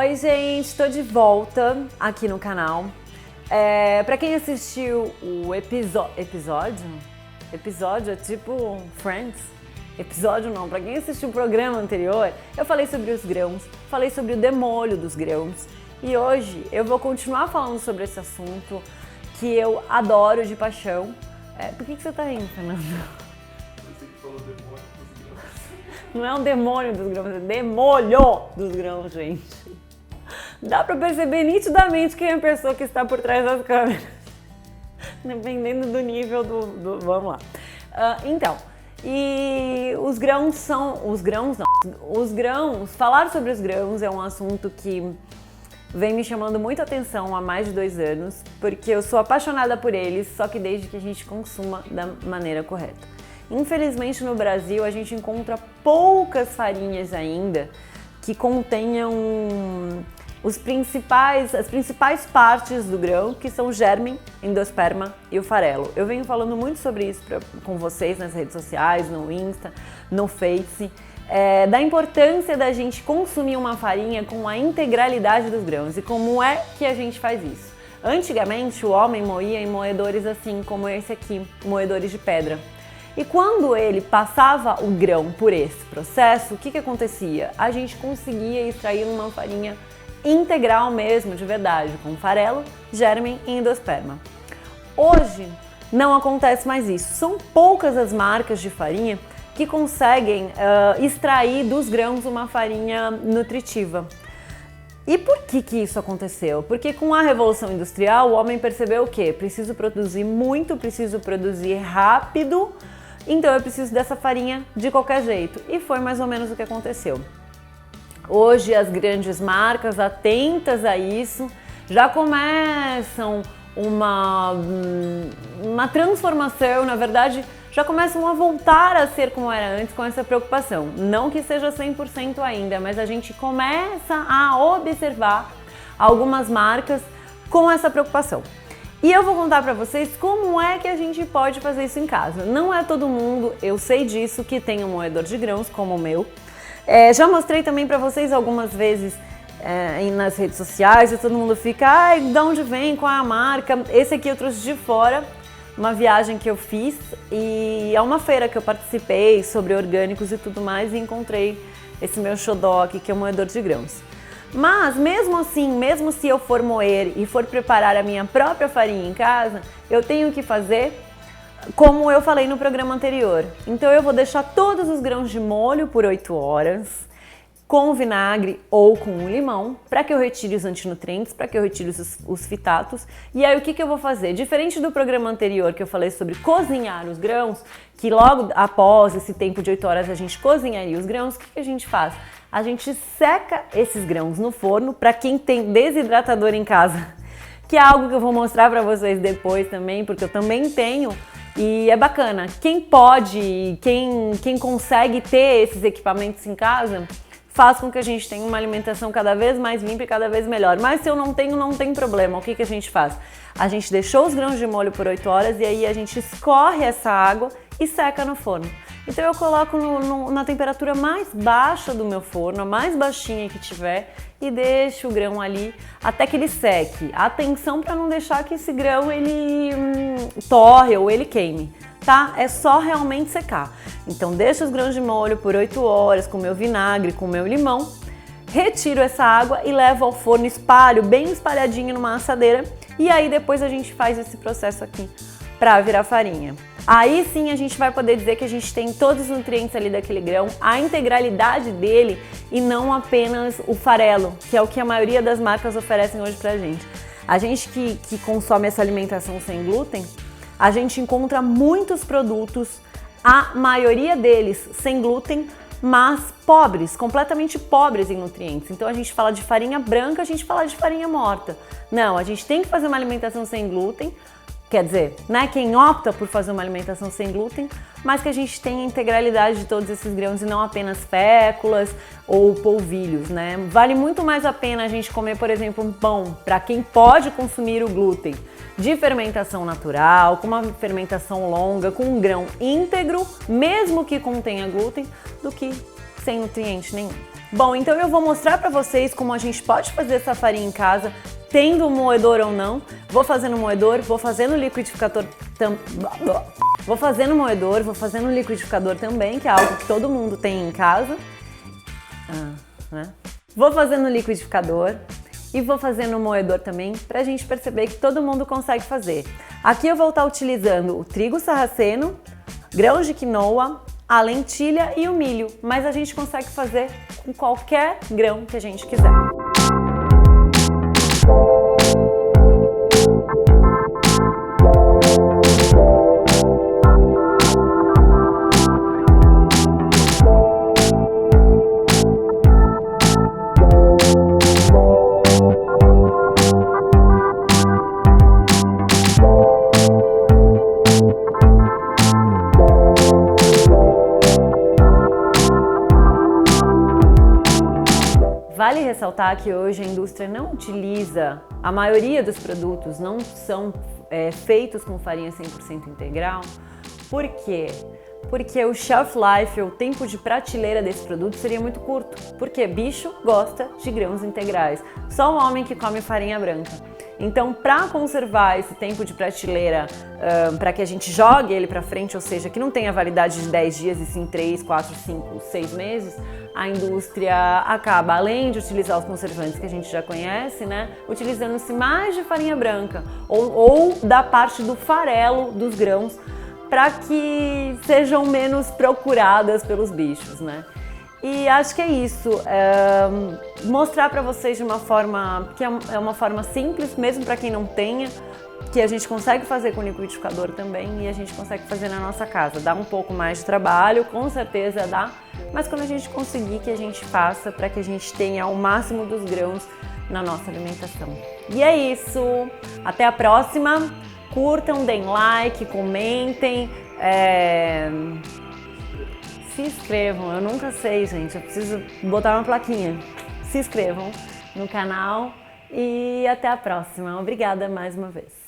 Oi gente, tô de volta aqui no canal. Pra quem assistiu o episódio é tipo Friends? Episódio não, pra quem assistiu o programa anterior, eu falei sobre os grãos, falei sobre o demolho dos grãos. E hoje eu vou continuar falando sobre esse assunto que eu adoro de paixão. Por que você tá rindo, Fernando? Você que falou demônio dos grãos. Não é um demônio dos grãos, é demolho dos grãos, gente. Dá pra perceber nitidamente quem é a pessoa que está por trás das câmeras. Dependendo do nível do vamos lá. E os grãos são... Os grãos não. Os grãos... Falar sobre os grãos é um assunto que vem me chamando muita atenção há mais de 2 anos, porque eu sou apaixonada por eles, só que desde que a gente consuma da maneira correta. Infelizmente no Brasil a gente encontra poucas farinhas ainda que contenham as principais partes do grão, que são o germe, endosperma e o farelo. Eu venho falando muito sobre isso com vocês nas redes sociais, no Insta, no Face, da importância da gente consumir uma farinha com a integralidade dos grãos e como é que a gente faz isso. Antigamente o homem moía em moedores assim como esse aqui, moedores de pedra. E quando ele passava o grão por esse processo, o que acontecia? A gente conseguia extrair uma farinha integral mesmo, de verdade, com farelo, germe e endosperma. Hoje não acontece mais isso. São poucas as marcas de farinha que conseguem extrair dos grãos uma farinha nutritiva. E por que isso aconteceu? Porque com a Revolução Industrial o homem percebeu o quê? Preciso produzir muito, preciso produzir rápido, então eu preciso dessa farinha de qualquer jeito. E foi mais ou menos o que aconteceu. Hoje as grandes marcas, atentas a isso, já começam uma transformação, na verdade, já começam a voltar a ser como era antes com essa preocupação. Não que seja 100% ainda, mas a gente começa a observar algumas marcas com essa preocupação. E eu vou contar pra vocês como é que a gente pode fazer isso em casa. Não é todo mundo, eu sei disso, que tem um moedor de grãos como o meu. Já mostrei também pra vocês algumas vezes nas redes sociais e todo mundo fica, ai, de onde vem, qual é a marca? Esse aqui eu trouxe de fora, uma viagem que eu fiz e é uma feira que eu participei sobre orgânicos e tudo mais e encontrei esse meu xodó aqui que é um moedor de grãos. Mas mesmo assim, mesmo se eu for moer e for preparar a minha própria farinha em casa, eu tenho que fazer como eu falei no programa anterior. Então eu vou deixar todos os grãos de molho por 8 horas, com vinagre ou com limão, para que eu retire os antinutrientes, para que eu retire os fitatos. E aí o que eu vou fazer? Diferente do programa anterior que eu falei sobre cozinhar os grãos, que logo após esse tempo de 8 horas a gente cozinharia os grãos, o que a gente faz? A gente seca esses grãos no forno, para quem tem desidratador em casa, que é algo que eu vou mostrar para vocês depois também, porque eu também tenho. E é bacana, quem pode, quem consegue ter esses equipamentos em casa, faz com que a gente tenha uma alimentação cada vez mais limpa e cada vez melhor. Mas se eu não tenho, não tem problema. O que a gente faz? A gente deixou os grãos de molho por 8 horas e aí a gente escorre essa água e seca no forno. Então eu coloco na temperatura mais baixa do meu forno, a mais baixinha que tiver, e deixo o grão ali até que ele seque. Atenção para não deixar que esse grão ele torre ou ele queime, tá? É só realmente secar. Então deixo os grãos de molho por 8 horas com meu vinagre, com meu limão, retiro essa água e levo ao forno, espalho bem espalhadinho numa assadeira e aí depois a gente faz esse processo aqui para virar farinha. Aí sim a gente vai poder dizer que a gente tem todos os nutrientes ali daquele grão, a integralidade dele e não apenas o farelo, que é o que a maioria das marcas oferecem hoje pra gente. A gente que consome essa alimentação sem glúten, a gente encontra muitos produtos, a maioria deles sem glúten, mas pobres, completamente pobres em nutrientes. Então a gente fala de farinha branca, a gente fala de farinha morta. Não, a gente tem que fazer uma alimentação sem glúten, quer dizer, né, quem opta por fazer uma alimentação sem glúten, mas que a gente tenha a integralidade de todos esses grãos e não apenas féculas ou polvilhos, né? Vale muito mais a pena a gente comer, por exemplo, um pão, para quem pode consumir o glúten, de fermentação natural, com uma fermentação longa, com um grão íntegro, mesmo que contenha glúten, do que sem nutriente nenhum. Bom, então eu vou mostrar para vocês como a gente pode fazer essa farinha em casa, tendo um moedor ou não. Vou fazer no moedor, vou fazer no liquidificador Vou fazer no moedor, vou fazer no liquidificador também, que é algo que todo mundo tem em casa. Né? Vou fazer no liquidificador e vou fazer no moedor também, pra gente perceber que todo mundo consegue fazer. Aqui eu vou estar utilizando o trigo sarraceno, grãos de quinoa, a lentilha e o milho, mas a gente consegue fazer com qualquer grão que a gente quiser. Vale ressaltar que hoje a indústria não utiliza, a maioria dos produtos não são feitos com farinha 100% integral. Por quê? Porque o shelf life, o tempo de prateleira desse produto seria muito curto. Porque bicho gosta de grãos integrais, só o homem que come farinha branca. Então, para conservar esse tempo de prateleira, para que a gente jogue ele para frente, ou seja, que não tenha validade de 10 dias e sim 3, 4, 5, 6 meses, a indústria acaba, além de utilizar os conservantes que a gente já conhece, né, utilizando-se mais de farinha branca ou da parte do farelo dos grãos para que sejam menos procuradas pelos bichos, né? E acho que é isso, mostrar para vocês de uma forma que é uma forma simples, mesmo para quem não tenha, que a gente consegue fazer com o liquidificador também e a gente consegue fazer na nossa casa. Dá um pouco mais de trabalho, com certeza dá, mas quando a gente conseguir que a gente faça para que a gente tenha o máximo dos grãos na nossa alimentação. E é isso, até a próxima, curtam, deem like, comentem, se inscrevam, eu nunca sei, gente, eu preciso botar uma plaquinha. Se inscrevam no canal e até a próxima. Obrigada mais uma vez.